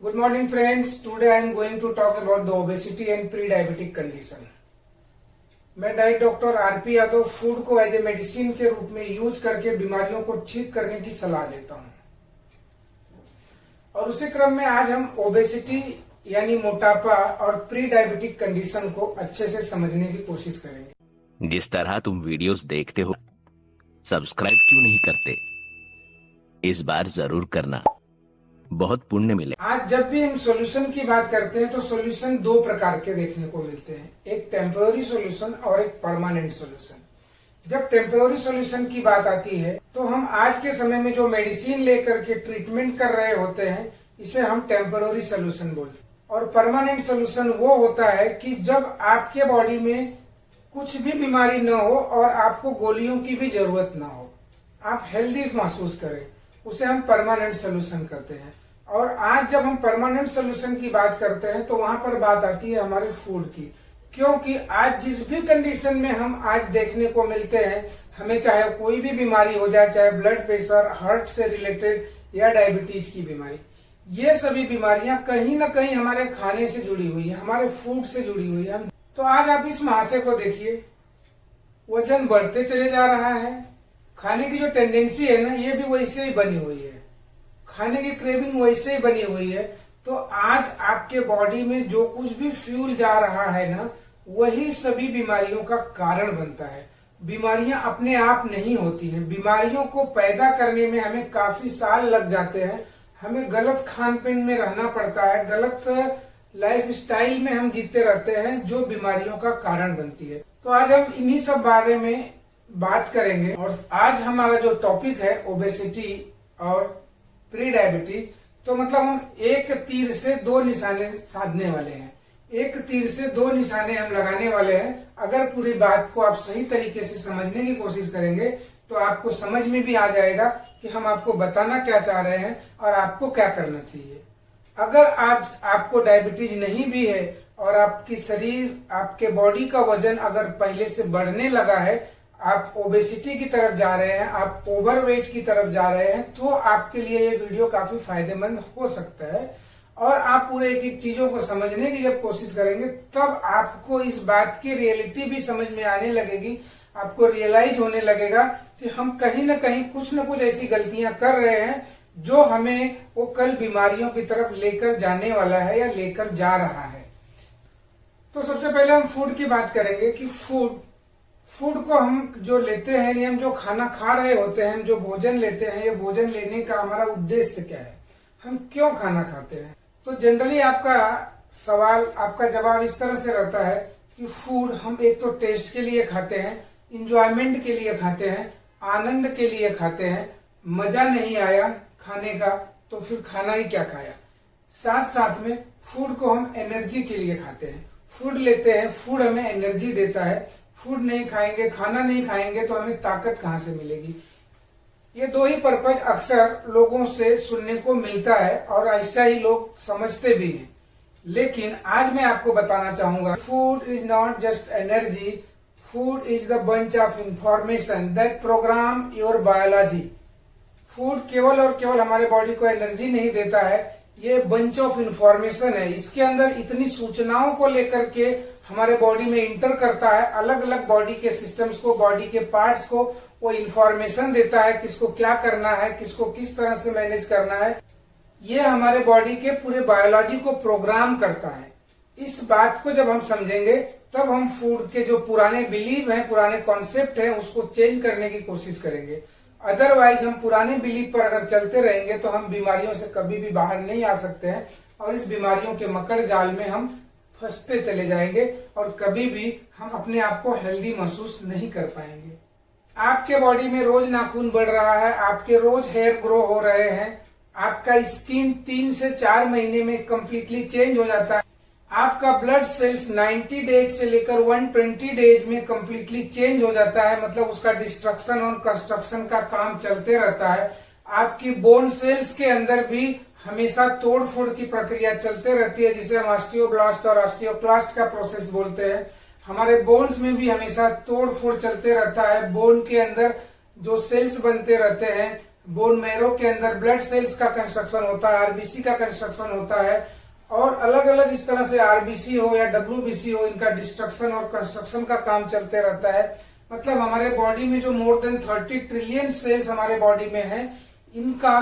Good morning friends. Today I am going to talk about the obesity and pre-diabetic condition. मैं diet doctor RP Yadav food को as a medicine के रूप में use करके बीमारियों को ठीक करने की सलाह देता हूं। और उसी क्रम में आज हम ओबेसिटी यानी मोटापा और प्री डायबिटिक कंडीशन को अच्छे से समझने की कोशिश करेंगे। जिस तरह तुम वीडियोस देखते हो, सब्सक्राइब क्यों नहीं करते? इस बार जरूर करना, बहुत पुण्य मिले। आज जब भी हम सॉल्यूशन की बात करते हैं तो सॉल्यूशन दो प्रकार के देखने को मिलते हैं, एक टेम्पररी सॉल्यूशन और एक परमानेंट सॉल्यूशन। जब टेम्पररी सॉल्यूशन की बात आती है तो हम आज के समय में जो मेडिसिन लेकर के ट्रीटमेंट कर रहे होते हैं इसे हम टेम्पररी सॉल्यूशन बोलते हैं। और परमानेंट सॉल्यूशन वो होता है कि जब आपके बॉडी में कुछ भी बीमारी न हो और आपको गोलियों की भी जरूरत ना हो, आप हेल्दी महसूस करें, उसे हम परमानेंट सॉल्यूशन करते हैं। और आज जब हम परमानेंट सॉल्यूशन की बात करते हैं तो वहां पर बात आती है हमारे फूड की, क्योंकि आज जिस भी कंडीशन में हम आज देखने को मिलते हैं, हमें चाहे कोई भी बीमारी हो जाए, चाहे ब्लड प्रेशर, हार्ट से रिलेटेड या डायबिटीज की बीमारी, ये सभी बीमारियां कहीं ना कहीं हमारे खाने से जुड़ी हुई है, हमारे फूड से जुड़ी हुई है। तो आज आप इस महाशय को देखिए, वजन बढ़ते चले जा रहा है, खाने की जो टेंडेंसी है ना ये भी वैसे ही बनी हुई है, खाने की क्रेविंग वैसे ही बनी हुई है। तो आज आपके बॉडी में जो कुछ भी फ्यूल जा रहा है ना, वही सभी बीमारियों का कारण बनता है। बीमारियां अपने आप नहीं होती हैं, बीमारियों को पैदा करने में हमें काफी साल लग जाते हैं। हमें गलत खान पीन में रहना पड़ता है, गलत लाइफ स्टाइल में हम जीते रहते हैं, जो बीमारियों का कारण बनती है। तो आज हम इन्हीं सब बारे में बात करेंगे। और आज हमारा जो टॉपिक है ओबेसिटी और प्री डायबिटीज, तो मतलब हम एक तीर से दो निशाने साधने वाले हैं, एक तीर से दो निशाने हम लगाने वाले हैं। अगर पूरी बात को आप सही तरीके से समझने की कोशिश करेंगे तो आपको समझ में भी आ जाएगा कि हम आपको बताना क्या चाह रहे हैं और आपको क्या करना चाहिए। अगर आज आपको डायबिटीज नहीं भी है और आपकी शरीर, आपके बॉडी का वजन अगर पहले से बढ़ने लगा है, आप ओबेसिटी की तरफ जा रहे हैं, आप ओवरवेट की तरफ जा रहे हैं, तो आपके लिए ये वीडियो काफी फायदेमंद हो सकता है। और आप पूरे एक एक चीजों को समझने की जब कोशिश करेंगे तब आपको इस बात की रियलिटी भी समझ में आने लगेगी, आपको रियलाइज होने लगेगा कि हम कहीं ना कहीं कुछ न कुछ ऐसी गलतियां कर रहे हैं जो हमें वो कल बीमारियों की तरफ लेकर जाने वाला है या लेकर जा रहा है। तो सबसे पहले हम फूड की बात करेंगे कि फूड को हम जो लेते हैं, हम जो खाना खा रहे होते हैं, हम जो भोजन लेते हैं, ये भोजन लेने का हमारा उद्देश्य क्या है, हम क्यों खाना खाते हैं। तो जनरली आपका सवाल, आपका जवाब इस तरह से रहता है कि फूड हम एक तो टेस्ट के लिए खाते हैं, इंजॉयमेंट के लिए खाते हैं, आनंद के लिए खाते हैं, मजा नहीं आया खाने का तो फिर खाना ही क्या खाया। साथ साथ में फूड को हम एनर्जी के लिए खाते हैं, फूड लेते हैं, फूड हमें एनर्जी देता है। फूड नहीं खाएंगे, खाना नहीं खाएंगे तो हमें ताकत कहाँ से मिलेगी। ये दो ही पर्पज अक्सर लोगों से सुनने को मिलता है और ऐसा ही लोग समझते भी हैं। लेकिन आज मैं आपको बताना चाहूंगा, food is not just energy, food is the bunch of information that programme your biology. Food केवल और केवल हमारे बॉडी को एनर्जी नहीं देता है, ये बंच ऑफ इंफॉर्मेशन है। इसके अंदर इतनी सूचनाओं को लेकर के हमारे बॉडी में इंटर करता है, अलग अलग बॉडी के सिस्टम्स को, बॉडी के पार्ट्स को वो इंफॉर्मेशन देता है, किसको क्या करना है, किसको किस तरह से मैनेज करना है। ये हमारे बॉडी के पूरे बायोलॉजी को प्रोग्राम करता है। इस बात को जब हम समझेंगे तब हम फूड के जो पुराने बिलीव हैं, पुराने कॉन्सेप्ट हैं, उसको चेंज करने की कोशिश करेंगे। अदरवाइज हम पुराने बिलीव पर अगर चलते रहेंगे तो हम बीमारियों से कभी भी बाहर नहीं आ सकते हैं और इस बीमारियों के मकड़ जाल में हम फंसते चले जाएंगे और कभी भी हम अपने आप को हेल्दी महसूस नहीं कर पाएंगे। आपके बॉडी में रोज नाखून बढ़ रहा है, आपके रोज हेयर ग्रो हो रहे हैं, आपका स्किन 3 से 4 महीने में कंप्लीटली चेंज हो जाता है, आपका ब्लड सेल्स 90 डेज से लेकर 120 डेज में कंप्लीटली चेंज हो जाता है, मतलब उसका डिस्ट्रक्शन और कंस्ट्रक्शन का काम चलते रहता है। आपकी बोन सेल्स के अंदर भी हमेशा तोड़ फोड़ की प्रक्रिया चलते रहती है, जिसे हम ऑस्टियोब्लास्ट और ऑस्टियोक्लास्ट का प्रोसेस बोलते हैं। हमारे बोन्स में भी हमेशा तोड़ फोड़ चलते रहता है, बोन के अंदर जो सेल्स बनते रहते हैं, बोन मैरो के अंदर ब्लड सेल्स का कंस्ट्रक्शन होता है, आरबीसी का कंस्ट्रक्शन होता है, और अलग अलग इस तरह से आरबीसी हो या डब्ल्यूबीसी हो, इनका डिस्ट्रक्शन और कंस्ट्रक्शन का काम चलते रहता है। मतलब हमारे बॉडी में जो मोर देन 30 ट्रिलियन सेल्स हमारे बॉडी में है, इनका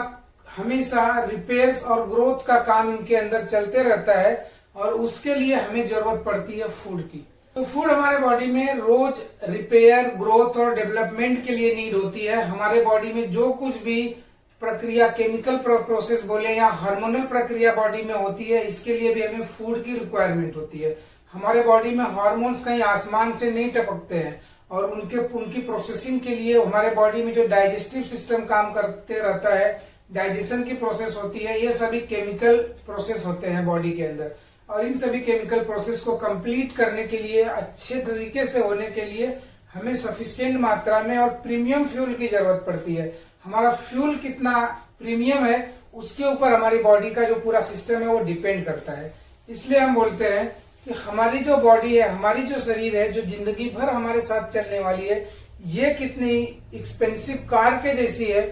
हमेशा रिपेयर्स और ग्रोथ का काम इनके अंदर चलते रहता है, और उसके लिए हमें जरूरत पड़ती है फूड की। तो फूड हमारे बॉडी में रोज रिपेयर, ग्रोथ और डेवलपमेंट के लिए नीड होती है। हमारे बॉडी में जो कुछ भी प्रक्रिया, केमिकल प्रोसेस बोले या हार्मोनल प्रक्रिया बॉडी में होती है, इसके लिए भी हमें फूड की रिक्वायरमेंट होती है। हमारे बॉडी में हार्मोन्स कहीं आसमान से नहीं टपकते हैं, और उनकी प्रोसेसिंग के लिए हमारे बॉडी में जो डाइजेस्टिव सिस्टम काम करते रहता है, डाइजेशन की प्रोसेस होती है, ये सभी केमिकल प्रोसेस होते हैं बॉडी के अंदर। और इन सभी केमिकल प्रोसेस को कंप्लीट करने के लिए, अच्छे तरीके से होने के लिए हमें सफिशिएंट मात्रा में और प्रीमियम फ्यूल की जरूरत पड़ती है। हमारा फ्यूल कितना प्रीमियम है, उसके ऊपर हमारी बॉडी का जो पूरा सिस्टम है वो डिपेंड करता है। इसलिए हम बोलते हैं कि हमारी जो बॉडी है, हमारी जो शरीर है, जो जिंदगी भर हमारे साथ चलने वाली है, ये कितनी एक्सपेंसिव कार के जैसी है,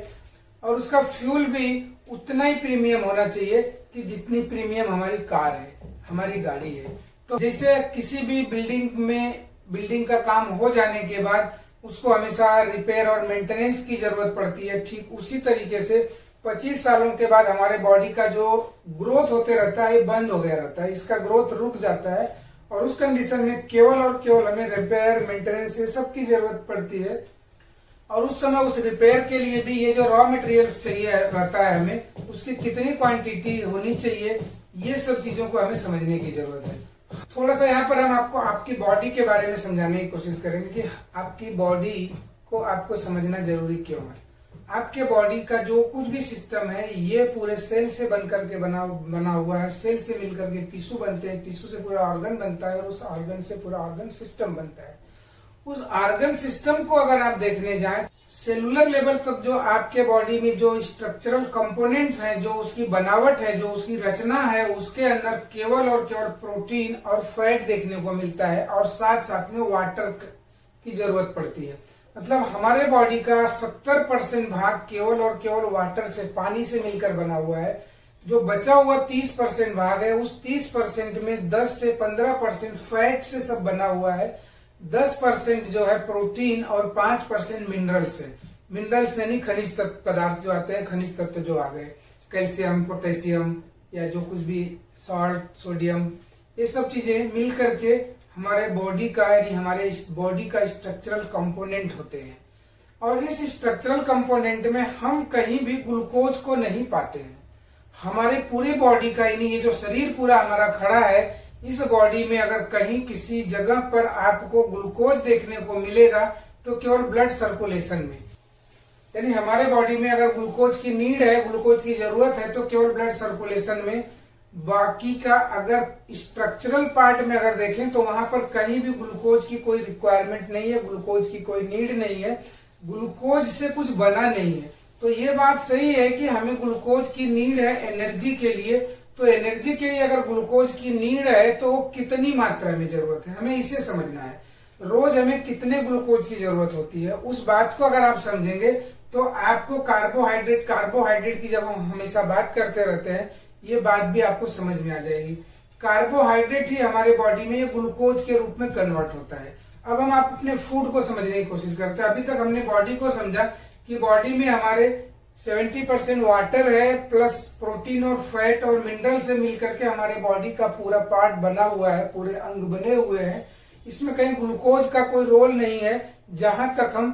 और उसका फ्यूल भी उतना ही प्रीमियम होना चाहिए कि जितनी प्रीमियम हमारी कार है, हमारी गाड़ी है। तो जैसे किसी भी बिल्डिंग का काम हो जाने के बाद उसको हमेशा रिपेयर और मेंटेनेंस की जरूरत पड़ती है, ठीक उसी तरीके से 25 सालों के बाद हमारे बॉडी का जो ग्रोथ होते रहता है, ये बंद हो गया रहता है, इसका ग्रोथ रुक जाता है, और उस कंडीशन में केवल और केवल हमें रिपेयर, मेंटेनेंस, ये सब की जरूरत पड़ती है। और उस समय उस रिपेयर के लिए भी ये जो रॉ मटेरियल्स चाहिए रहता है, हमें उसकी कितनी क्वांटिटी होनी चाहिए, ये सब चीजों को हमें समझने की जरूरत है। थोड़ा सा यहाँ पर हम आपको आपकी बॉडी के बारे में समझाने की कोशिश करेंगे कि आपकी बॉडी को आपको समझना जरूरी क्यों है। आपके बॉडी का जो कुछ भी सिस्टम है, ये पूरे सेल से बनकर के बना हुआ है। सेल से मिलकर के टिश्यू बनते हैं, टिश्यू से पूरा ऑर्गन बनता है, और उस ऑर्गन से पूरा ऑर्गन सिस्टम बनता है। उस ऑर्गन सिस्टम को अगर आप देखने जाएं, सेलुलर लेवल तक जो आपके बॉडी में जो स्ट्रक्चरल कंपोनेंट्स हैं, जो उसकी बनावट है, जो उसकी रचना है, उसके अंदर केवल और केवल प्रोटीन और फैट देखने को मिलता है, और साथ साथ में वाटर की जरूरत पड़ती है। मतलब हमारे बॉडी का 70% भाग केवल और केवल वाटर से, पानी से मिलकर बना हुआ है। जो बचा हुआ 30% भाग है, उस 30% में 10 से 15% फैट से सब बना हुआ है, 10% जो है प्रोटीन, और 5% मिनरल्स है। मिनरल्स यानी खनिज पदार्थ जो आते हैं, खनिज तत्व जो आ गए, कैल्शियम, पोटेशियम, या जो कुछ भी सॉल्ट, सोडियम, ये सब चीजें मिल करके हमारे बॉडी का, यानी हमारे बॉडी का स्ट्रक्चरल कंपोनेंट होते हैं। और इस स्ट्रक्चरल कंपोनेंट में हम कहीं भी ग्लूकोज को नहीं पाते हैं। हमारे पूरी बॉडी का, यानी ये जो शरीर पूरा हमारा खड़ा है, इस बॉडी में अगर कहीं किसी जगह पर आपको ग्लूकोज देखने को मिलेगा तो केवल ब्लड सर्कुलेशन में। यानी हमारे बॉडी में अगर ग्लूकोज की नीड है, ग्लूकोज की जरूरत है, तो केवल ब्लड सर्कुलेशन में। बाकी का अगर स्ट्रक्चरल पार्ट में अगर देखें तो वहां पर कहीं भी ग्लूकोज की कोई रिक्वायरमेंट नहीं है, ग्लूकोज की कोई नीड नहीं है, ग्लूकोज से कुछ बना नहीं है। तो ये बात सही है कि हमें ग्लूकोज की नीड है एनर्जी के लिए। तो एनर्जी के लिए अगर ग्लूकोज की नीड है तो कितनी मात्रा में जरूरत है, हमें इसे समझना है। रोज हमें कितने ग्लूकोज की जरूरत होती है, उस बात को अगर आप समझेंगे तो आपको कार्बोहाइड्रेट की जब हम हमेशा बात करते रहते हैं, ये बात भी आपको समझ में आ जाएगी। कार्बोहाइड्रेट ही हमारे बॉडी में ये ग्लूकोज के रूप में कन्वर्ट होता है। अब हम आप अपने फूड को समझने की कोशिश करते हैं। अभी तक हमने बॉडी को समझा कि बॉडी में हमारे 70% वाटर है, प्लस प्रोटीन और फैट और मिनरल से मिलकर के हमारे बॉडी का पूरा पार्ट बना हुआ है, पूरे अंग बने हुए हैं। इसमें कहीं ग्लूकोज का कोई रोल नहीं है। जहां तक हम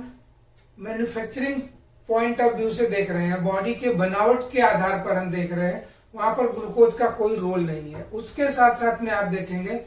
मैन्युफैक्चरिंग पॉइंट ऑफ व्यू से देख रहे हैं, बॉडी के बनावट के आधार पर हम देख रहे हैं, वहां पर ग्लूकोज का कोई रोल नहीं है। उसके साथ साथ में आप देखेंगे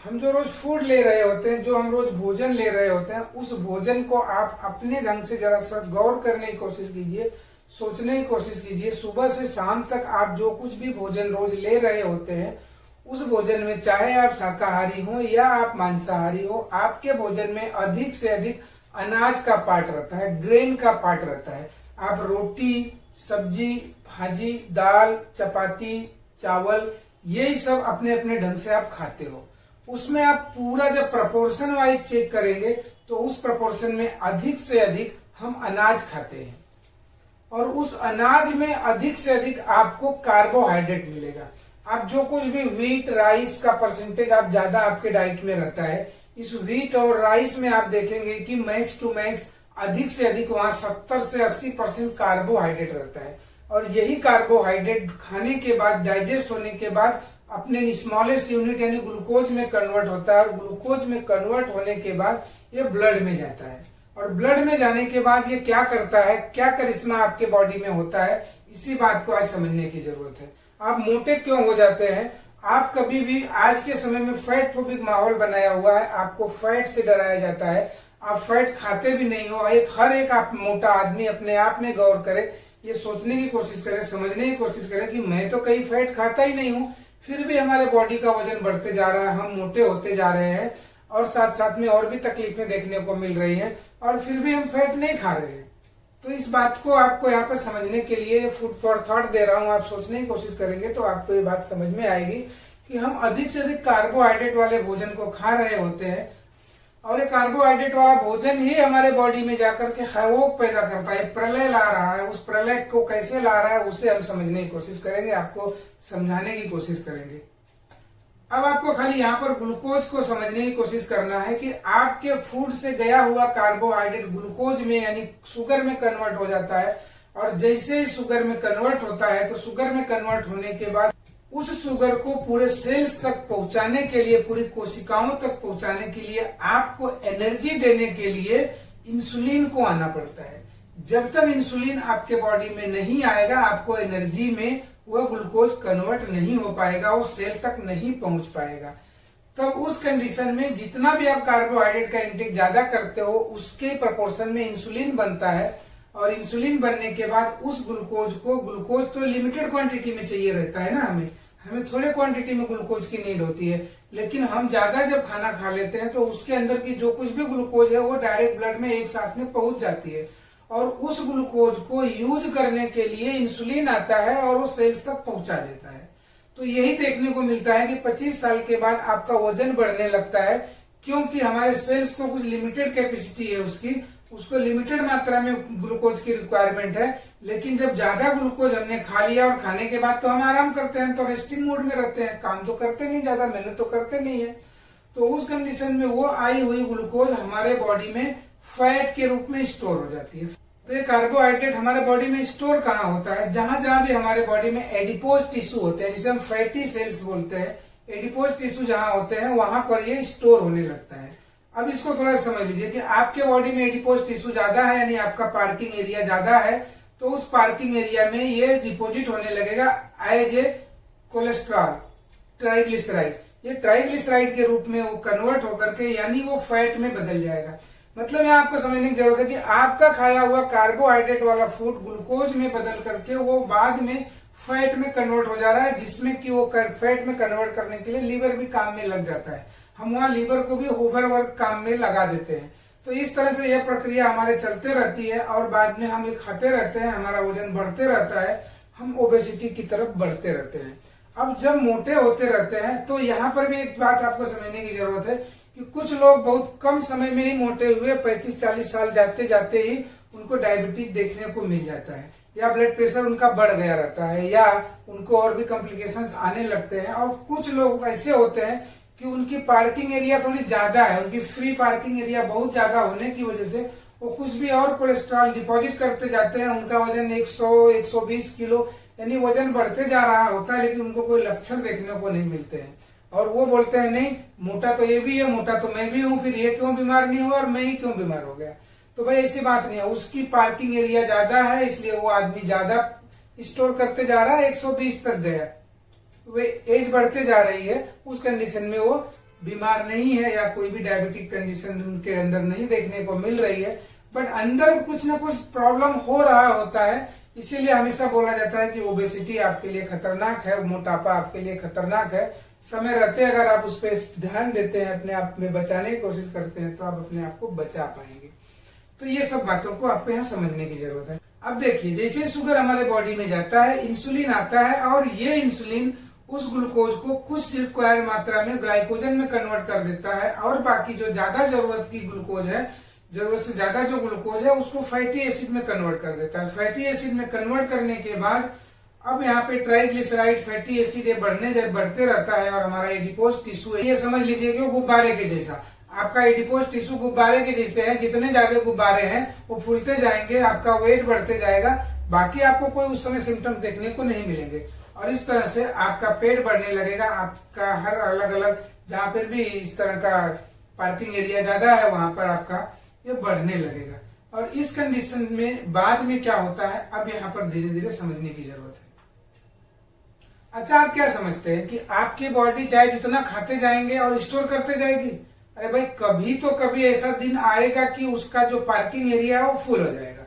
हम जो रोज फूड ले रहे होते हैं, जो हम रोज भोजन ले रहे होते हैं, उस भोजन को आप अपने ढंग से जरा सा गौर करने की कोशिश कीजिए, सोचने की कोशिश कीजिए। सुबह से शाम तक आप जो कुछ भी भोजन रोज ले रहे होते हैं, उस भोजन में चाहे आप शाकाहारी हो या आप मांसाहारी हो, आपके भोजन में अधिक से अधिक अनाज का पार्ट रहता है, ग्रेन का पार्ट रहता है। आप रोटी, सब्जी, भाजी, दाल, चपाती, चावल, यही सब अपने अपने ढंग से आप खाते हो। उसमें आप पूरा जब प्रपोर्शन वाइज चेक करेंगे तो उस प्रपोर्शन में अधिक से अधिक हम अनाज खाते हैं। और उस अनाज में अधिक से अधिक आपको कार्बोहाइड्रेट मिलेगा। आप जो कुछ भी व्हीट राइस का परसेंटेज आप ज्यादा आपके डाइट में रहता है, इस व्हीट और राइस में आप देखेंगे कि मैक्स टू मैक्स अधिक से अधिक वहां 70 से 80% कार्बोहाइड्रेट रहता है। और यही कार्बोहाइड्रेट खाने के बाद, डाइजेस्ट होने के बाद अपने स्मॉलेस्ट यूनिट यानी ग्लूकोज में कन्वर्ट होता है। और ग्लूकोज में कन्वर्ट होने के बाद ये ब्लड में जाता है। और ब्लड में जाने के बाद ये क्या करता है, क्या करिश्मा आपके बॉडी में होता है, इसी बात को आज समझने की जरूरत है। आप मोटे क्यों हो जाते हैं? आप कभी भी, आज के समय में फैट फोबिक माहौल बनाया हुआ है, आपको फैट से डराया जाता है, आप फैट खाते भी नहीं हो। हर एक आप मोटा आदमी अपने आप में गौर करे, ये सोचने की कोशिश करे, समझने की कोशिश करे कि मैं तो कहीं फैट खाता ही नहीं हूँ, फिर भी हमारे बॉडी का वजन बढ़ते जा रहा है, हम मोटे होते जा रहे हैं और साथ साथ में और भी तकलीफें देखने को मिल रही हैं और फिर भी हम फैट नहीं खा रहे हैं। तो इस बात को आपको यहाँ पर समझने के लिए फूड फॉर थॉट दे रहा हूँ। आप सोचने की कोशिश करेंगे तो आपको ये बात समझ में आएगी कि हम अधिक से अधिक कार्बोहाइड्रेट वाले भोजन को खा रहे होते हैं और ये कार्बोहाइड्रेट वाला भोजन ही हमारे बॉडी में जाकर के खैवोक पैदा करता है, प्रलय ला रहा है। उस प्रलय को कैसे ला रहा है उसे हम समझने की कोशिश करेंगे, आपको समझाने की कोशिश करेंगे। अब आपको खाली यहाँ पर ग्लूकोज को समझने की कोशिश करना है कि आपके फूड से गया हुआ कार्बोहाइड्रेट ग्लूकोज में यानी शुगर में कन्वर्ट हो जाता है। और जैसे ही शुगर में कन्वर्ट होता है तो शुगर में कन्वर्ट होने के बाद उस शुगर को पूरे सेल्स तक पहुंचाने के लिए, पूरी कोशिकाओं तक पहुंचाने के लिए, आपको एनर्जी देने के लिए इंसुलिन को आना पड़ता है। जब तक इंसुलिन आपके बॉडी में नहीं आएगा, आपको एनर्जी में वह ग्लूकोज कन्वर्ट नहीं हो पाएगा, वो सेल तक नहीं पहुंच पाएगा। तब उस कंडीशन में जितना भी आप कार्बोहाइड्रेट का इंटेक ज्यादा करते हो उसके प्रोपोर्शन में इंसुलिन बनता है। और इंसुलिन बनने के बाद उस ग्लूकोज तो लिमिटेड क्वांटिटी में चाहिए रहता है ना, हमें थोड़े क्वांटिटी में ग्लूकोज की नीड होती है। लेकिन हम ज्यादा जब खाना खा लेते हैं तो उसके अंदर की जो कुछ भी ग्लूकोज है वो डायरेक्ट ब्लड में एक साथ में पहुंच जाती है। और उस ग्लूकोज को यूज करने के लिए इंसुलिन आता है और वो सेल्स तक पहुंचा देता है। तो यही देखने को मिलता है कि 25 साल के बाद आपका वजन बढ़ने लगता है, क्योंकि हमारे सेल्स को कुछ लिमिटेड कैपेसिटी है उसको लिमिटेड मात्रा में ग्लूकोज की रिक्वायरमेंट है। लेकिन जब ज्यादा ग्लूकोज हमने खा लिया और खाने के बाद तो हम आराम करते हैं, तो रेस्टिंग मोड में रहते हैं, काम तो करते नहीं, ज्यादा मेहनत तो करते नहीं है। तो उस कंडीशन में वो आई हुई ग्लूकोज हमारे बॉडी में फैट के रूप में स्टोर हो जाती है। तो ये कार्बोहाइड्रेट हमारे बॉडी में स्टोर कहाँ होता है? जहां जहां भी हमारे बॉडी में एडिपोज टिश्यू होते हैं, जिसे हम फैटी सेल्स बोलते हैं, एडिपोज टिश्यू जहां होते हैं वहां पर ये स्टोर होने लगता है। अब इसको थोड़ा समझ लीजिए कि आपके बॉडी में एडिपोज टिश्यू ज्यादा है यानी आपका पार्किंग एरिया ज्यादा है, तो उस पार्किंग एरिया में ये डिपोजिट होने लगेगा एज ए कोलेस्ट्रॉल, ट्राइग्लिसराइड। ये ट्राइग्लिसराइड के रूप में वो कन्वर्ट होकर के यानी वो फैट में बदल जाएगा। मतलब यहाँ आपको समझने की जरूरत है कि आपका खाया हुआ कार्बोहाइड्रेट वाला फूड ग्लूकोज में बदल करके वो बाद में फैट में कन्वर्ट हो जा रहा है, जिसमें कि वो फैट में कन्वर्ट करने के लिए लीवर भी काम में लग जाता है। हम वहाँ लीवर को भी ओवरवर्क काम में लगा देते हैं। तो इस तरह से यह प्रक्रिया हमारे चलते रहती है और बाद में हम ये खाते रहते हैं, हमारा वजन बढ़ते रहता है, हम ओबेसिटी की तरफ बढ़ते रहते हैं। अब जब मोटे होते रहते हैं तो यहाँ पर भी एक बात आपको समझने की जरूरत है कि कुछ लोग बहुत कम समय में ही मोटे हुए, 35-40 साल जाते जाते ही उनको डायबिटीज देखने को मिल जाता है, या ब्लड प्रेशर उनका बढ़ गया रहता है, या उनको और भी कॉम्प्लिकेशंस आने लगते हैं। और कुछ लोग ऐसे होते हैं कि उनकी पार्किंग एरिया थोड़ी ज्यादा है, उनकी फ्री पार्किंग एरिया बहुत ज्यादा होने की वजह से वो कुछ भी और कोलेस्ट्रॉल डिपॉजिट करते जाते हैं। उनका वजन 100-120 किलो यानी वजन बढ़ते जा रहा होता है, लेकिन उनको कोई लक्षण देखने को नहीं मिलते हैं। और वो बोलते हैं नहीं, मोटा तो ये भी है, मोटा तो मैं भी हूँ, फिर ये क्यों बीमार नहीं हुआ और मैं ही क्यों बीमार हो गया? तो भाई ऐसी बात नहीं है, उसकी पार्किंग एरिया ज्यादा है इसलिए वो आदमी ज्यादा स्टोर करते जा रहा है, 120 तक गया, वे एज बढ़ते जा रही है, उस कंडीशन में वो बीमार नहीं है या कोई भी डायबिटिक कंडीशन उनके अंदर नहीं देखने को मिल रही है, बट अंदर कुछ ना कुछ प्रॉब्लम हो रहा होता है। इसीलिए हमेशा बोला जाता है कि ओबेसिटी आपके लिए खतरनाक है, मोटापा आपके लिए खतरनाक है। समय रहते अगर आप उस पर ध्यान देते हैं, अपने आप में बचाने की कोशिश करते हैं, तो आप अपने आप को बचा पाएंगे। तो ये सब बातों को आपको यहाँ समझने की जरूरत है। अब देखिए, जैसे शुगर हमारे बॉडी में जाता है, इंसुलिन आता है और ये इंसुलिन उस ग्लूकोज को कुछ रिक्वायर्ड मात्रा में ग्लाइकोजन में कन्वर्ट कर देता है और बाकी जो ज्यादा जरूरत की ग्लूकोज है जरूरत से ज्यादा जो ग्लूकोज है उसको फैटी एसिड में कन्वर्ट कर देता है। फैटी एसिड में कन्वर्ट करने के बाद अब यहाँ पे ट्राइग्लिसराइड फैटी एसिड ये बढ़ते रहता है और हमारा एडिपोज टिश्यू है, ये समझ लीजिए कि वो गुब्बारे के जैसा। आपका एडिपोज टिश्यू गुब्बारे के जैसे है, जितने ज्यादा गुब्बारे हैं वो फूलते जाएंगे, आपका वेट बढ़ते जाएगा, बाकी आपको कोई उस समय सिम्टम देखने को नहीं मिलेंगे। और इस तरह से आपका पेट बढ़ने लगेगा, आपका हर अलग अलग जहां पर भी इस तरह का पार्किंग एरिया ज्यादा है वहां पर आपका ये बढ़ने लगेगा। और इस कंडीशन में बाद में क्या होता है, अब यहाँ पर धीरे धीरे समझने की जरूरत है। अच्छा, आप क्या समझते हैं कि आपकी बॉडी चाहे जितना खाते जाएंगे और स्टोर करते जाएगी? अरे भाई, कभी तो कभी ऐसा दिन आएगा कि उसका जो पार्किंग एरिया है वो फुल हो जाएगा।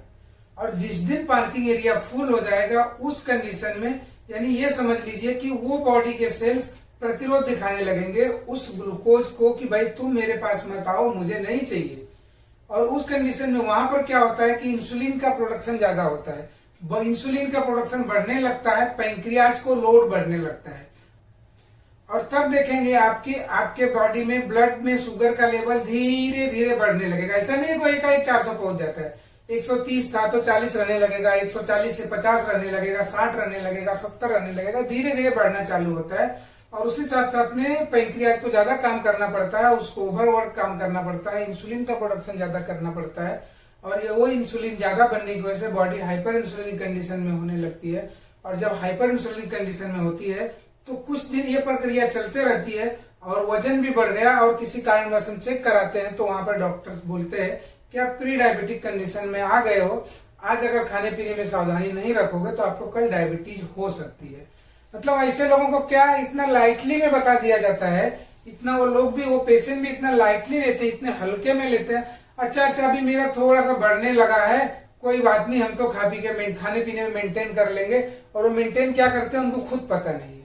और जिस दिन पार्किंग एरिया फुल हो जाएगा उस कंडीशन में यानी ये समझ लीजिए कि वो बॉडी के सेल्स प्रतिरोध दिखाने लगेंगे उस ग्लूकोज को कि भाई तुम मेरे पास मत आओ, मुझे नहीं चाहिए। और उस कंडीशन में वहां पर क्या होता है कि इंसुलिन का प्रोडक्शन ज्यादा होता है, इंसुलिन का प्रोडक्शन बढ़ने लगता है, पैंक्रियाज को लोड बढ़ने लगता है। और तब देखेंगे आपके बॉडी में ब्लड में शुगर का लेवल धीरे धीरे बढ़ने लगेगा। ऐसा नहीं कोई एकाएक 400 पहुंच जाता है, 130 था तो 40 रहने लगेगा, 140 से 50 रहने लगेगा, 60 रहने लगेगा, 70 रहने लगेगा, धीरे धीरे बढ़ना चालू होता है। और उसी साथ साथ में पैंक्रियाज को ज्यादा काम करना पड़ता है, उसको ओवरवर्क काम करना पड़ता है, इंसुलिन का प्रोडक्शन ज्यादा करना पड़ता है। और ये वो इंसुलिन ज्यादा बनने की वजह से बॉडी हाइपर इंसुलिन कंडीशन में होने लगती है। और जब हाइपर इंसुलिन कंडीशन में होती है तो कुछ दिन ये प्रक्रिया चलते रहती है और वजन भी बढ़ गया और किसी कारणवश हम चेक कराते हैं तो वहां पर डॉक्टर बोलते हैं कि आप प्री डायबिटिक कंडीशन में आ गए हो, आज अगर खाने पीने में सावधानी नहीं रखोगे तो आपको कल डायबिटीज हो सकती है। मतलब ऐसे लोगों को क्या इतना लाइटली में बता दिया जाता है, इतना वो लोग भी, वो पेशेंट भी इतना लाइटली लेते हैं, इतने हल्के में लेते हैं। अच्छा अभी मेरा थोड़ा सा बढ़ने लगा है, कोई बात नहीं, हम तो खा पी के खाने पीने में मेंटेन कर लेंगे। और वो मेंटेन क्या करते हैं उनको खुद पता नहीं है,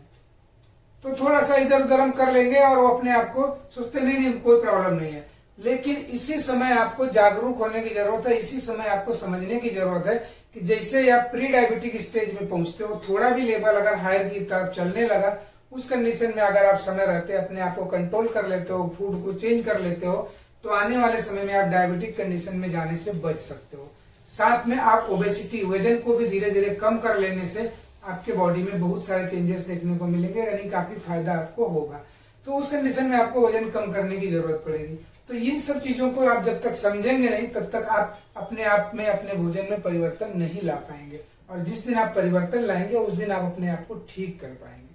तो थोड़ा सा इधर उधर हम कर लेंगे और वो अपने आप को सोचते नहीं कोई प्रॉब्लम नहीं है। लेकिन इसी समय आपको जागरूक होने की जरूरत है, इसी समय आपको समझने की जरूरत है कि जैसे आप प्री डायबिटिक स्टेज में पहुंचते हो, थोड़ा भी लेवल अगर हायर की तरफ चलने लगा, उस कंडीशन में अगर आप समय रहते अपने आप को कंट्रोल कर लेते हो, फूड को चेंज कर लेते हो, तो आने वाले समय में आप डायबिटिक कंडीशन में जाने से बच सकते हो। साथ में आप ओबेसिटी, वजन को भी धीरे धीरे कम कर लेने से आपके बॉडी में बहुत सारे चेंजेस देखने को मिलेंगे, यानी काफी फायदा आपको होगा। तो उस कंडीशन में आपको वजन कम करने की जरूरत पड़ेगी। तो इन सब चीजों को आप जब तक समझेंगे नहीं तब तक आप अपने आप में अपने भोजन में परिवर्तन नहीं ला पाएंगे। और जिस दिन आप परिवर्तन लाएंगे उस दिन आप अपने आप को ठीक कर पाएंगे।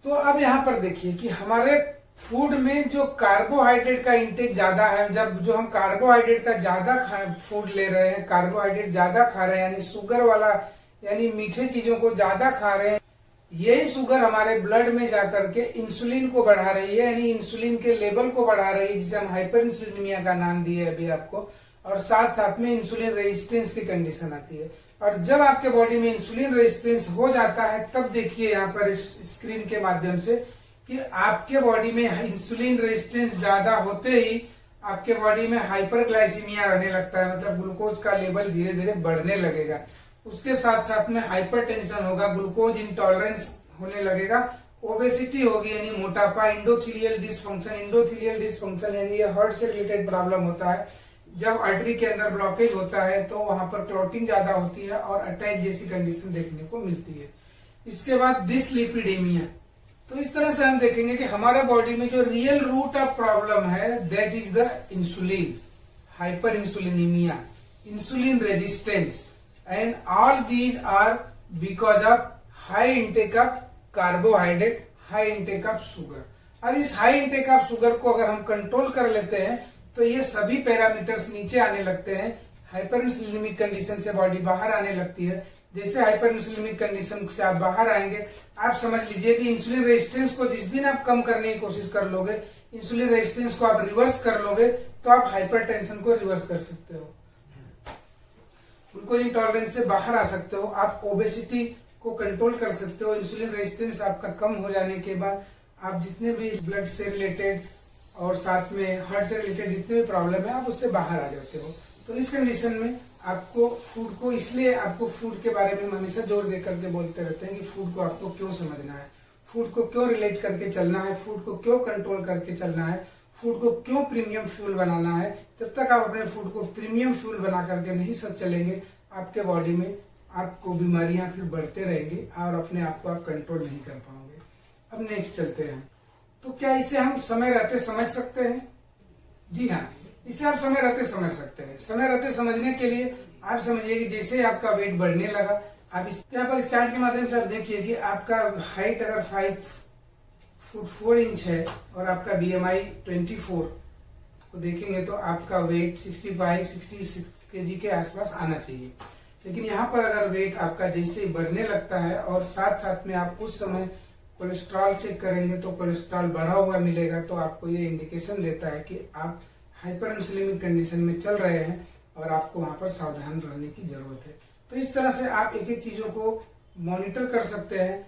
तो अब यहाँ पर देखिए कि हमारे फूड में जो कार्बोहाइड्रेट का इंटेक ज्यादा है, जब जो हम कार्बोहाइड्रेट का ज्यादा फूड ले रहे हैं, कार्बोहाइड्रेट ज्यादा खा रहे हैं, यानी शुगर वाला यानी मीठे चीजों को ज्यादा खा रहे हैं, यही शुगर हमारे ब्लड में जाकर के इंसुलिन को बढ़ा रही है, यानी इंसुलिन के लेवल को बढ़ा रही है, जिसे हम हाइपर इंसुलिनीमिया का नाम दिए अभी आपको। और साथ साथ में इंसुलिन रेजिस्टेंस की कंडीशन आती है। और जब आपके बॉडी में इंसुलिन रेजिस्टेंस हो जाता है तब देखिए यहाँ पर इस स्क्रीन के माध्यम से कि आपके बॉडी में इंसुलिन रेजिस्टेंस ज्यादा होते ही आपके बॉडी में हाइपरग्लाइसीमिया रहने लगता है, मतलब ग्लूकोज का लेवल धीरे धीरे बढ़ने लगेगा। उसके साथ साथ में हाइपरटेंशन होगा, ग्लूकोज इंटॉलरेंस होने लगेगा, ओबेसिटी होगी यानी मोटापा, इंडोथीलियल डिस्फंक्शन यानी ये हार्ट से रिलेटेड प्रॉब्लम होता है। जब आर्टरी के अंदर ब्लॉकेज होता है तो वहां पर क्लॉटिंग ज्यादा होती है और अटैक जैसी कंडीशन देखने को मिलती है। इसके बाद डिसलिपिडेमिया। तो इस तरह से हम देखेंगे कि हमारे बॉडी में जो रियल रूट ऑफ प्रॉब्लम है that is the insulin, hyperinsulinemia, insulin resistance, and all these are because of high intake of carbohydrate, high intake of sugar। और इस high intake of sugar को अगर हम control कर लेते हैं तो ये सभी पैरामीटर्स नीचे आने लगते हैं, हाइपर इंसुलिनिमिक कंडीशन से बॉडी बाहर आने लगती है। जैसे हाइपर इंसुलिनिमिक कंडीशन से आप बाहर आएंगे, आप समझ लीजिए कि इंसुलिन रेजिस्टेंस को जिस दिन आप कम करने की कोशिश कर लोगे, इंसुलिन रेजिस्टेंस को आप रिवर्स कर लोगे, तो आप हाइपरटेंशन को रिवर्स कर सकते हो, ग्लूकोज इंटॉलरेंस से बाहर आ सकते हो, आप ओबेसिटी को कंट्रोल कर सकते हो। इंसुलिन रेजिस्टेंस आपका कम हो जाने के बाद आप जितने भी ब्लड से रिलेटेड और साथ में हार्ट से रिलेटेड जितने भी प्रॉब्लम है आप उससे बाहर आ जाते हो। तो इस कंडीशन में आपको फूड को, इसलिए आपको फूड के बारे में हम हमेशा जोर दे करके बोलते रहते हैं कि फूड को आपको क्यों समझना है, फूड को क्यों रिलेट करके चलना है, फूड को क्यों कंट्रोल करके चलना है, फूड को क्यों प्रीमियम फ्यूल बनाना है। जब तक आप अपने फूड को प्रीमियम फ्यूल बना करके नहीं सब चलेंगे, आपके बॉडी में आपको बीमारियां फिर बढ़ते रहेंगे और अपने आप को आप कंट्रोल नहीं कर पाओगे। अब नेक्स्ट चलते हैं। तो क्या इसे हम समय रहते समझ सकते हैं? जी हाँ, इसे आप समय रहते समझ सकते हैं। समय रहते समझने के लिए आप समझिए कि जैसे आपका वेट बढ़ने लगा, आप यहाँ पर इस चार्ट के माध्यम से आप देखिए कि आपका हाइट अगर 5 फुट 4 इंच है और आपका BMI 24 को देखेंगे तो आपका वेट 65-66 kg के आसपास आना चाहिए। लेकिन यहाँ पर अगर वेट आपका जैसे बढ़ने लगता है और साथ साथ में आप उस समय कोलेस्ट्रॉल चेक करेंगे तो कोलेस्ट्रॉल बढ़ा हुआ मिलेगा, तो आपको ये इंडिकेशन देता है कि आप हाइपर इंसुलिनिक कंडीशन में चल रहे हैं और आपको वहां पर सावधान रहने की जरूरत है। तो इस तरह से आप एक एक चीजों को मॉनिटर कर सकते हैं।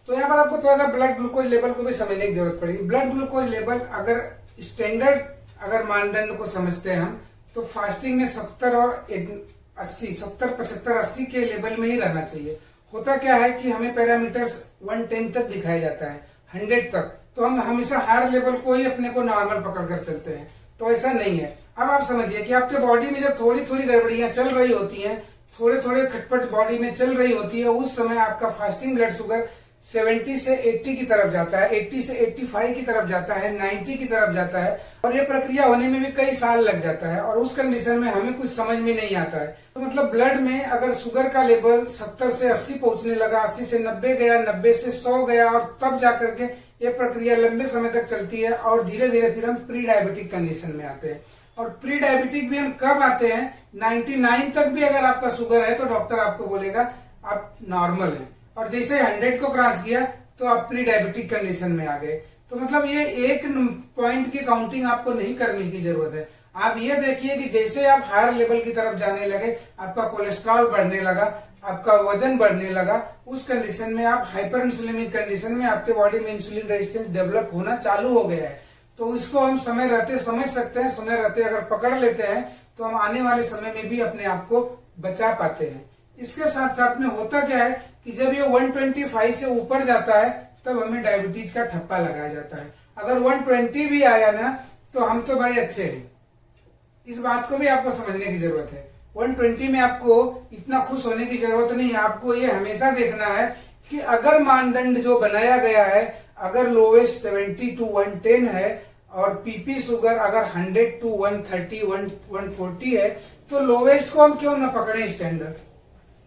तो यहाँ पर आपको थोड़ा सा ब्लड ग्लूकोज लेवल को भी समझने की जरूरत पड़ेगी। ब्लड ग्लूकोज लेवल अगर स्टैंडर्ड अगर मानदंड को समझते हैं हम, तो फास्टिंग में 70 और 80, 70, 75, 80 के लेवल में ही रहना चाहिए। होता क्या है कि हमें पैरामीटर्स 110 तक दिखाया जाता है, 100 तक, तो हम हमेशा हायर लेवल को ही अपने को नॉर्मल पकड़ कर चलते हैं। तो ऐसा नहीं है। अब आप समझिए कि आपके बॉडी में जब थोड़ी थोड़ी गड़बड़ियां चल रही होती हैं, थोड़े थोड़े खटपट बॉडी में चल रही होती है, उस समय आपका फास्टिंग ब्लड शुगर 70 से 80 की तरफ जाता है, 80 से 85 की तरफ जाता है, 90 की तरफ जाता है, और ये प्रक्रिया होने में भी कई साल लग जाता है और उस कंडीशन में हमें कुछ समझ में नहीं आता है। तो मतलब ब्लड में अगर शुगर का लेवल 70 से 80 पहुंचने लगा, 80 से 90 गया, 90 से 100 गया और तब जाकर के ये प्रक्रिया लंबे समय तक चलती है और धीरे धीरे फिर हम प्री डायबिटिक कंडीशन में आते हैं। और प्री डायबिटिक भी हम कब आते हैं? 99 तक भी अगर आपका शुगर है तो डॉक्टर आपको बोलेगा आप नॉर्मल है, और जैसे 100 को क्रॉस किया तो आप प्री डायबिटिक कंडीशन में आ गए। तो मतलब ये एक पॉइंट की काउंटिंग आपको नहीं करने की जरूरत है। आप ये देखिए कि जैसे आप हायर लेवल की तरफ जाने लगे, आपका कोलेस्ट्रॉल बढ़ने लगा, आपका वजन बढ़ने लगा, उस कंडीशन में आप हाइपर इंसुलिनिक कंडीशन में आपके बॉडी में इंसुलिन रेजिस्टेंस डेवलप होना चालू हो गया है। तो इसको हम समय रहते समझ सकते हैं। समय रहते अगर पकड़ लेते हैं तो हम आने वाले समय में भी अपने आप को बचा पाते हैं। इसके साथ साथ में होता क्या है कि जब ये 125 से ऊपर जाता है तब हमें डायबिटीज का ठप्पा लगाया जाता है। अगर 120 भी आया ना तो हम तो बड़े अच्छे हैं। इस बात को भी आपको समझने की जरूरत है। 120 में आपको इतना खुश होने की जरूरत नहीं है। आपको ये हमेशा देखना है कि अगर मानदंड जो बनाया गया है, अगर लोवेस्ट 70 to 110 है और पीपी शुगर अगर 100 to 130, 140 है, तो लोवेस्ट को हम क्यों ना पकड़े स्टैंडर्ड।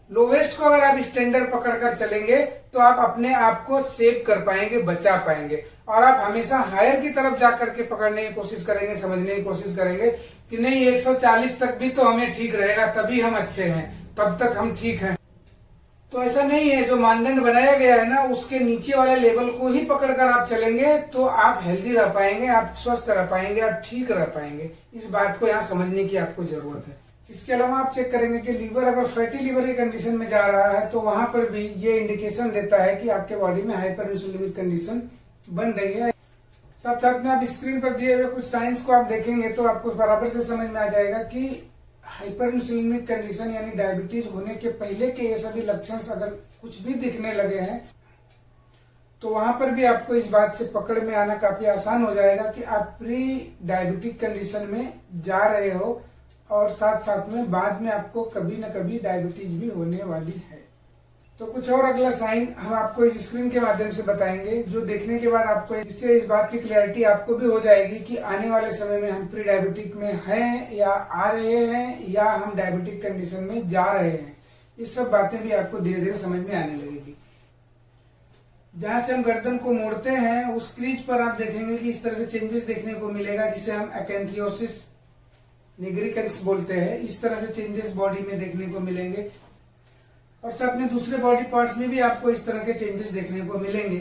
लोवेस्ट को अगर आप स्टैंडर्ड पकड़कर चलेंगे तो आप अपने आप को सेव कर पाएंगे, बचा पाएंगे। और आप हमेशा हायर की तरफ जाकर के पकड़ने की कोशिश करेंगे, समझने की कोशिश करेंगे कि नहीं 140 तक भी तो हमें ठीक रहेगा, तभी हम अच्छे हैं, तब तक हम ठीक हैं। तो ऐसा नहीं है। जो मानदंड बनाया गया है ना, उसके नीचे वाले लेवल को ही पकड़कर आप चलेंगे तो आप हेल्दी रह पाएंगे, आप स्वस्थ रह पाएंगे, आप ठीक रह पाएंगे। इस बात को यहाँ समझने की आपको जरूरत है। इसके अलावा आप चेक करेंगे कि लीवर अगर फैटी लीवर की कंडीशन में जा रहा है तो वहां पर भी ये इंडिकेशन देता है कि आपके बॉडी में हाइपर इंसुलिनिक कंडीशन बन रही है। साथ साथ में आप स्क्रीन पर दिए हुए कुछ साइंस को आप देखेंगे तो आपको बराबर से समझ में आ जाएगा कि हाइपर इंसुलिनिक कंडीशन यानी डायबिटीज होने के पहले के ये सभी लक्षण अगर कुछ भी दिखने लगे हैं तो वहां पर भी आपको इस बात से पकड़ में आना काफी आसान हो जाएगा कि आप प्री डायबिटिक कंडीशन में जा रहे हो और साथ साथ में बाद में आपको कभी न कभी डायबिटीज भी होने वाली है। तो कुछ और अगला साइन हम आपको इस स्क्रीन के माध्यम से बताएंगे, जो देखने के बाद आपको इससे इस बात की क्लैरिटी आपको भी हो जाएगी कि आने वाले समय में हम प्री डायबिटिक में हैं या आ रहे हैं या हम डायबिटिक कंडीशन में जा रहे हैं। ये सब बातें भी आपको धीरे धीरे समझ में आने लगेगी। जहां से हम गर्दन को मोड़ते हैं उस क्रीज पर आप देखेंगे कि इस तरह से चेंजेस देखने को मिलेगा, जिसे हम अकेंथियोसिस निग्रिकन्स बोलते हैं। इस तरह से चेंजेस बॉडी में देखने को मिलेंगे और साथ में दूसरे बॉडी पार्ट्स में भी आपको इस तरह के चेंजेस देखने को मिलेंगे।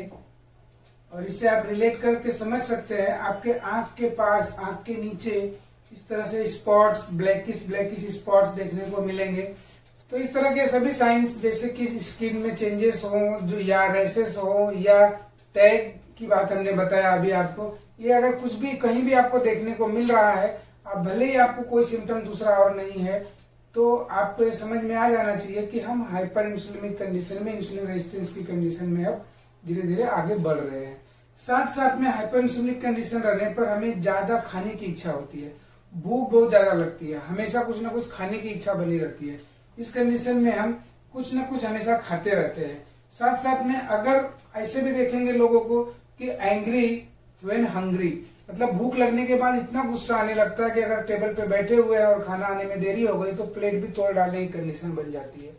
और इससे आप रिलेट करके समझ सकते हैं, आपके आंख के पास, आंख के नीचे इस तरह से स्पॉट्स, ब्लैकिश ब्लैकिश स्पॉट्स देखने को मिलेंगे। तो इस तरह के सभी साइंस, जैसे कि स्किन में चेंजेस हो जो या रैसेस हो या टैग की बात हमने बताया अभी आपको, ये अगर कुछ भी कहीं भी आपको देखने को मिल रहा है, आप भले ही आपको कोई सिम्टम दूसरा और नहीं है, तो आपको ये समझ में आ जाना चाहिए कि हम हाइपर इंसुलिनिक कंडीशन में, इंसुलिन रेजिस्टेंस की कंडीशन में अब धीरे धीरे आगे बढ़ रहे हैं। साथ साथ में हाइपरइंसुलिनिक कंडीशन रहने पर हमें ज्यादा खाने की इच्छा होती है, भूख बहुत ज्यादा लगती है, हमेशा कुछ ना कुछ खाने की इच्छा बनी रहती है। इस कंडीशन में हम कुछ ना कुछ हमेशा खाते रहते हैं। साथ साथ में अगर ऐसे भी देखेंगे लोगों को कि एंग्री व्हेन हंग्री, मतलब भूख लगने के बाद इतना गुस्सा आने लगता है कि अगर टेबल पे बैठे हुए हैं और खाना आने में देरी हो गई तो प्लेट भी तोड़ डालने की कंडीशन बन जाती है।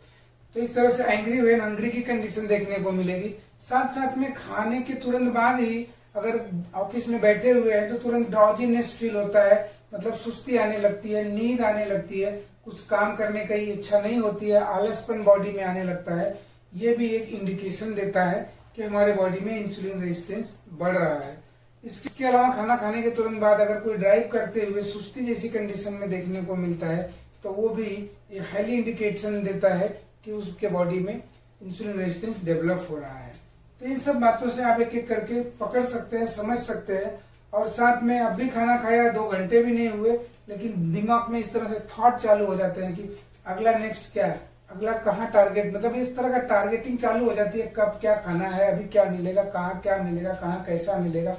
तो इस तरह से एंग्री व्हेन हंग्री की कंडीशन देखने को मिलेगी। साथ साथ में खाने के तुरंत बाद ही अगर ऑफिस में बैठे हुए हैं तो तुरंत ड्राउजीनेस फील होता है, मतलब सुस्ती आने लगती है, नींद आने लगती है, कुछ काम करने की इच्छा नहीं होती है, आलसपन बॉडी में आने लगता है। ये भी एक इंडिकेशन देता है कि हमारे बॉडी में इंसुलिन रेजिस्टेंस बढ़ रहा है। इसके अलावा खाना खाने के तुरंत बाद अगर कोई ड्राइव करते हुए सुस्ती जैसी कंडीशन में देखने को मिलता है तो वो भी एक हाईली इंडिकेशन देता है कि उसके बॉडी में इंसुलिन रेजिस्टेंस डेवलप हो रहा है। तो इन सब बातों से आप एक एक करके पकड़ सकते हैं, समझ सकते हैं। और साथ में अब भी खाना खाया 2 घंटे भी नहीं हुए, लेकिन दिमाग में इस तरह से थॉट चालू हो जाते हैं कि अगला नेक्स्ट क्या है, अगला कहाँ टारगेट, मतलब इस तरह का टारगेटिंग चालू हो जाती है, कब क्या खाना है, अभी क्या मिलेगा, कहाँ क्या मिलेगा, कहाँ कैसा मिलेगा,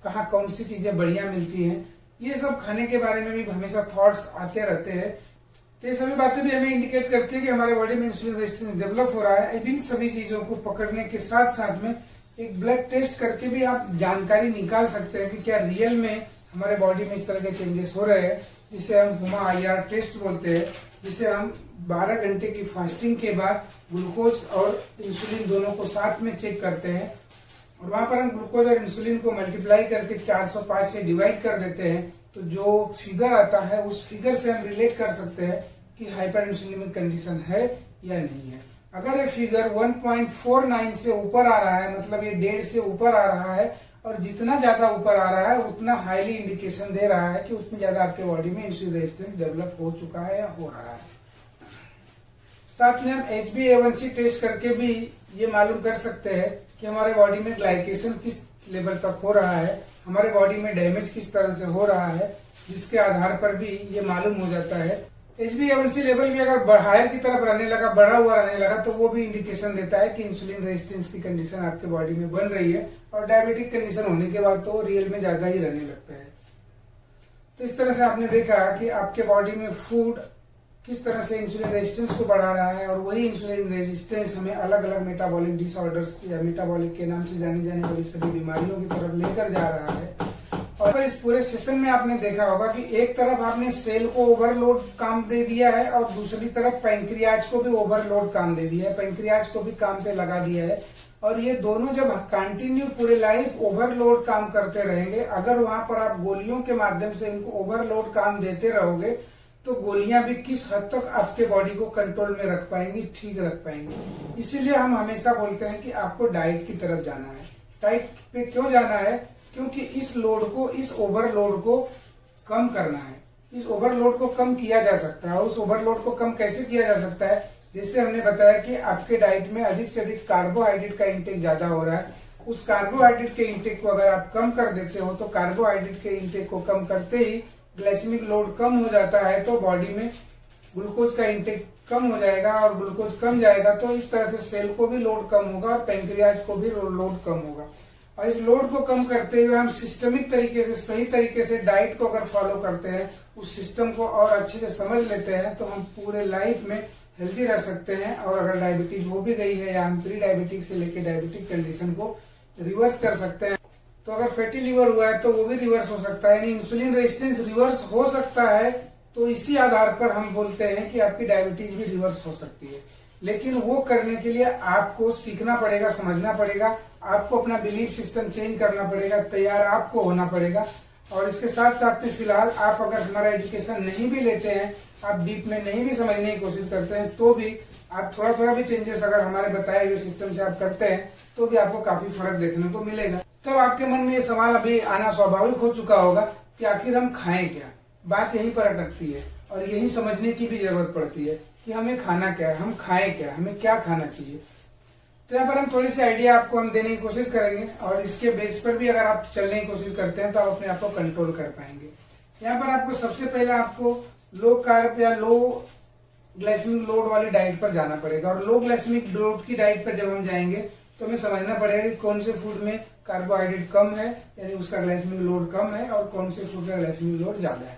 कहाँ कौन सी चीजें बढ़िया मिलती हैं। ये सब खाने के बारे में भी हमेशा थॉट्स आते रहते हैं। तो ये सभी बातें भी हमें इंडिकेट करती है कि हमारे बॉडी में इंसुलिन रेजिस्टेंस डेवलप हो रहा है। इन सभी चीजों को पकड़ने के साथ साथ में एक ब्लड टेस्ट करके भी आप जानकारी निकाल सकते हैं कि क्या रियल में हमारे बॉडी में इस तरह के चेंजेस हो रहे हैं, जिसे हम हुमा IR टेस्ट बोलते हैं, जिसे हम 12 घंटे की फास्टिंग के बाद ग्लूकोज और इंसुलिन दोनों को साथ में चेक करते हैं। और वहां पर हम ग्लूकोज और इंसुलिन को मल्टीप्लाई करके 405 से डिवाइड कर देते हैं, तो जो फिगर आता है उस फिगर से हम रिलेट कर सकते हैं कि हाइपर इंसुलिनिक कंडीशन है या नहीं है। अगर ये फिगर 1.49 से ऊपर आ रहा है, मतलब ये 1.5 से ऊपर आ रहा है, और जितना ज्यादा ऊपर आ रहा है उतना हाईली इंडिकेशन दे रहा है कि उतनी ज्यादा आपके बॉडी में इंसुलिन रेजिस्टेंस डेवलप हो चुका है या हो रहा है। साथ में हम HbA1c टेस्ट करके भी ये मालूम कर सकते हैं कि हमारे बॉडी में ग्लाइकेशन किस लेवल तक हो रहा है, हमारे बॉडी में डैमेज किस तरह से हो रहा है, जिसके आधार पर भी ये मालूम हो जाता है। HbA1c लेवल भी अगर हायर की तरफ रहने लगा, बढ़ा हुआ रहने लगा, तो वो भी इंडिकेशन देता है कि इंसुलिन रेजिस्टेंस की कंडीशन आपके बॉडी में बन रही है। और डायबिटिक कंडीशन होने के बाद तो रियल में ज्यादा ही रहने लगता है। तो इस तरह से आपने देखा कि आपके बॉडी में फूड किस तरह से इंसुलिन रेजिस्टेंस को बढ़ा रहा है, और वही इंसुलिन रेजिस्टेंस हमें अलग अलग मेटाबॉलिक डिसऑर्डर्स या मेटाबॉलिक के नाम से जानी जाने वाली सभी बीमारियों की तरफ लेकर जा रहा है। और इस पूरे सेशन में आपने देखा होगा कि एक तरफ आपने सेल को ओवरलोड काम दे दिया है और दूसरी तरफ पैंक्रियाज को भी ओवरलोड काम दे दिया है, पैंक्रियाज को भी काम पे लगा दिया है। और ये दोनों जब कंटिन्यू पूरे लाइफ ओवरलोड काम करते रहेंगे, अगर वहां पर आप गोलियों के माध्यम से इनको ओवरलोड काम देते रहोगे तो गोलियां भी किस हद तक आपके बॉडी को कंट्रोल में रख पाएंगी, ठीक रख पाएंगी। इसीलिए हम हमेशा बोलते हैं कि आपको डाइट की तरफ जाना है। डाइट पे क्यों जाना है? क्योंकि इस लोड को, इस ओवरलोड को कम करना है। इस ओवरलोड को कम किया जा सकता है। और उस ओवरलोड को कम कैसे किया जा सकता है? जैसे हमने बताया कि आपके डाइट में अधिक से अधिक कार्बोहाइड्रेट का इंटेक ज्यादा हो रहा है। उस कार्बोहाइड्रेट के इंटेक को अगर आप कम कर देते हो तो कार्बोहाइड्रेट के इंटेक को कम करते ही ग्लाइसेमिक लोड कम हो जाता है, तो बॉडी में ग्लूकोज का इंटेक कम हो जाएगा। और ग्लूकोज कम जाएगा तो इस तरह से सेल को भी लोड कम होगा और पैंक्रियाज को भी लोड कम होगा। और इस लोड को कम करते हुए हम सिस्टमिक तरीके से, सही तरीके से डाइट को अगर फॉलो करते हैं, उस सिस्टम को और अच्छे से समझ लेते हैं, तो हम पूरे लाइफ में हेल्दी रह सकते हैं। और अगर डायबिटीज हो भी गई है या हम प्री डायबिटिक से लेकर डायबिटिक कंडीशन को रिवर्स कर सकते हैं। तो अगर फैटी लिवर हुआ है तो वो भी रिवर्स हो सकता है, यानी इंसुलिन रेजिस्टेंस रिवर्स हो सकता है। तो इसी आधार पर हम बोलते हैं कि आपकी डायबिटीज भी रिवर्स हो सकती है। लेकिन वो करने के लिए आपको सीखना पड़ेगा, समझना पड़ेगा, आपको अपना बिलीफ सिस्टम चेंज करना पड़ेगा, तैयार आपको होना पड़ेगा। और इसके साथ साथ में फिलहाल आप अगर हमारा एजुकेशन नहीं भी लेते हैं, आप डीप में नहीं भी समझने की कोशिश करते हैं, तो भी आप थोड़ा थोड़ा भी चेंजेस अगर हमारे बताए हुए सिस्टम से आप करते हैं तो भी आपको काफी फर्क देखने को मिलेगा। तो आपके मन में ये सवाल अभी आना स्वाभाविक हो चुका होगा कि आखिर हम खाएं क्या। बात यहीं पर अटकती है और यही समझने की भी जरूरत पड़ती है कि हमें खाना क्या है, हम खाएं क्या, हमें क्या खाना चाहिए। तो यहाँ पर हम थोड़ी सी आइडिया आपको हम देने की कोशिश करेंगे और इसके बेस पर भी अगर आप चलने की कोशिश करते हैं तो आप अपने आप को कंट्रोल कर पाएंगे। यहाँ पर आपको सबसे पहले आपको लो कार्ब या लो ग्लाइसेमिक लोड वाली डाइट पर जाना पड़ेगा। और लो ग्लाइसेमिक लोड की डाइट पर जब हम जाएंगे तो हमें समझना पड़ेगा कि कौन से फूड में कार्बोहाइड्रेट कम है, यानी उसका ग्लाइसेमिक लोड कम है, और कौन से फूड का ग्लाइसेमिक लोड ज्यादा है।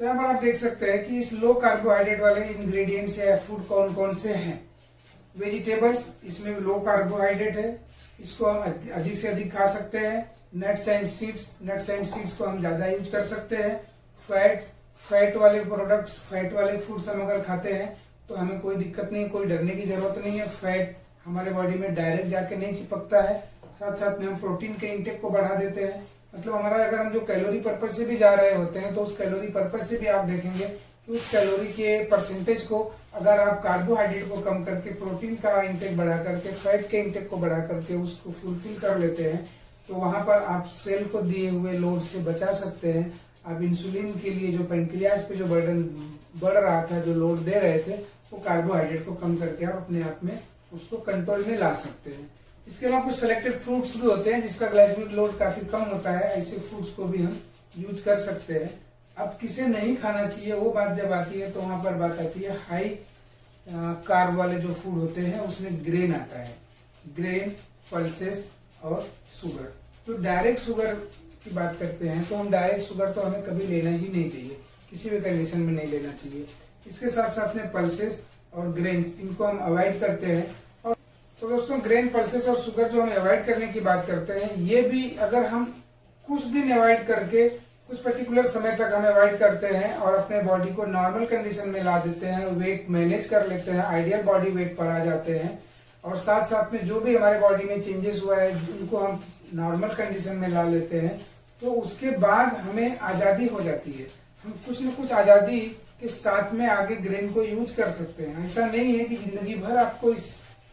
तो यहाँ पर आप देख सकते हैं कि इस लो कार्बोहाइड्रेट वाले इंग्रेडिएंट्स या फूड कौन कौन से हैं। वेजिटेबल्स, इसमें लो कार्बोहाइड्रेट है, इसको हम अधिक से अधिक खा सकते हैं। नट्स एंड सीड्स को हम ज्यादा यूज कर सकते हैं। फैट वाले प्रोडक्ट्स, फैट वाले फूड्स हम अगर खाते हैं तो हमें कोई दिक्कत नहीं, कोई डरने की जरूरत नहीं है। फैट हमारे बॉडी में डायरेक्ट जाके नहीं चिपकता है। साथ साथ में हम प्रोटीन के इंटेक को बढ़ा देते हैं। मतलब हमारा अगर हम जो कैलोरी पर्पज से भी जा रहे होते हैं तो उस कैलोरी पर्पज से भी आप देखेंगे कि उस कैलोरी के परसेंटेज को अगर आप कार्बोहाइड्रेट को कम करके प्रोटीन का इंटेक बढ़ा करके फैट के इंटेक को बढ़ा करके उसको फुलफिल कर लेते हैं तो वहां पर आप सेल को दिए हुए लोड से बचा सकते हैं। आप इंसुलिन के लिए जो पैंक्रियाज पे जो बर्डन बढ़ रहा था, जो लोड दे रहे थे, वो कार्बोहाइड्रेट को कम करके आप अपने आप में उसको कंट्रोल में ला सकते हैं। इसके अलावा कुछ सिलेक्टेड फ्रूट्स भी होते हैं जिसका ग्लाइसेमिक लोड काफी कम होता है, ऐसे फ्रूट्स को भी हम यूज कर सकते हैं। अब किसे नहीं खाना चाहिए वो बात जब आती है तो वहां पर बात आती है हाई कार्ब वाले जो फूड होते हैं उसमें ग्रेन आता है, ग्रेन, पल्सेस और शुगर। तो डायरेक्ट शुगर की बात करते हैं तो हम डायरेक्ट शुगर तो हमें कभी लेना ही नहीं चाहिए, किसी भी कंडीशन में नहीं लेना चाहिए। इसके साथ साथ में पल्सेस और ग्रेन्स, इनको हम अवॉइड करते हैं। और तो दोस्तों ग्रेन, पल्सेस और शुगर जो हम अवॉइड करने की बात करते हैं, ये भी अगर हम कुछ दिन अवॉइड करके कुछ पर्टिकुलर समय तक हम अवॉइड करते हैं और अपने बॉडी को नॉर्मल कंडीशन में ला देते हैं, वेट मैनेज कर लेते हैं, आइडियल बॉडी वेट पर आ जाते हैं, और साथ साथ में जो भी हमारे बॉडी में चेंजेस हुआ है उनको हम नॉर्मल कंडीशन में ला लेते हैं, तो उसके बाद हमें आजादी हो जाती है। हम कुछ न कुछ आजादी के साथ में आगे ग्रेन को यूज कर सकते हैं। ऐसा नहीं है कि जिंदगी भर आपको इस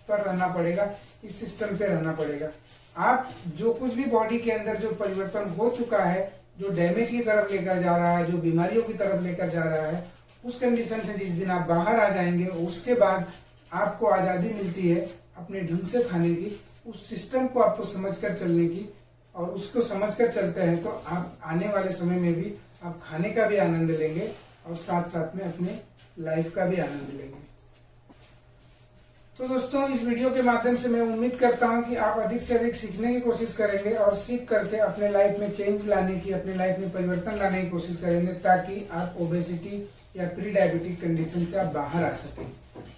पर रहना पड़ेगा, इस सिस्टम पे रहना पड़ेगा। आप जो कुछ भी बॉडी के अंदर जो परिवर्तन हो चुका है, जो डैमेज की तरफ लेकर जा रहा है, जो बीमारियों की तरफ लेकर जा रहा है, उस कंडीशन से जिस दिन आप बाहर आ जाएंगे उसके बाद आपको आजादी मिलती है अपने ढंग से खाने की, उस सिस्टम को आपको समझकर चलने की, और उसको समझकर चलते हैं तो आप आने वाले समय में भी आप खाने का भी आनंद लेंगे और साथ साथ में अपने लाइफ का भी आनंद लेंगे। तो दोस्तों इस वीडियो के माध्यम से मैं उम्मीद करता हूं कि आप अधिक से अधिक सीखने की कोशिश करेंगे और सीख करके अपने लाइफ में चेंज लाने की, अपने लाइफ में परिवर्तन लाने की कोशिश करेंगे, ताकि आप ओबेसिटी या प्री डायबिटिक कंडीशन से आप बाहर आ सकें।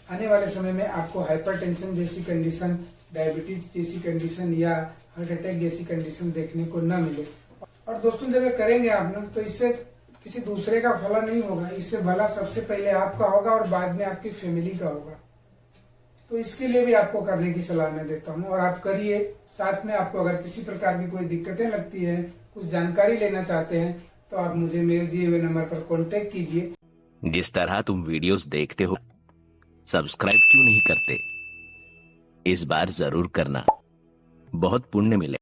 आने वाले समय में आपको हाइपरटेंशन जैसी कंडीशन, डायबिटीज जैसी कंडीशन या हार्ट अटैक जैसी कंडीशन देखने को न मिले। और दोस्तों जब ये करेंगे आप ना, तो इससे किसी दूसरे का भला नहीं होगा, इससे भला सबसे पहले आपका होगा और बाद में आपकी फैमिली का होगा। तो इसके लिए भी आपको करने की सलाह मैं देता हूँ और आप करिए। साथ में आपको अगर किसी प्रकार की कोई दिक्कतें लगती है, कुछ जानकारी लेना चाहते हैं, तो आप मुझे मेरे दिए हुए नंबर पर कांटेक्ट कीजिए। जिस तरह तुम वीडियोस देखते हो, सब्सक्राइब क्यों नहीं करते? इस बार जरूर करना, बहुत पुण्य मिले।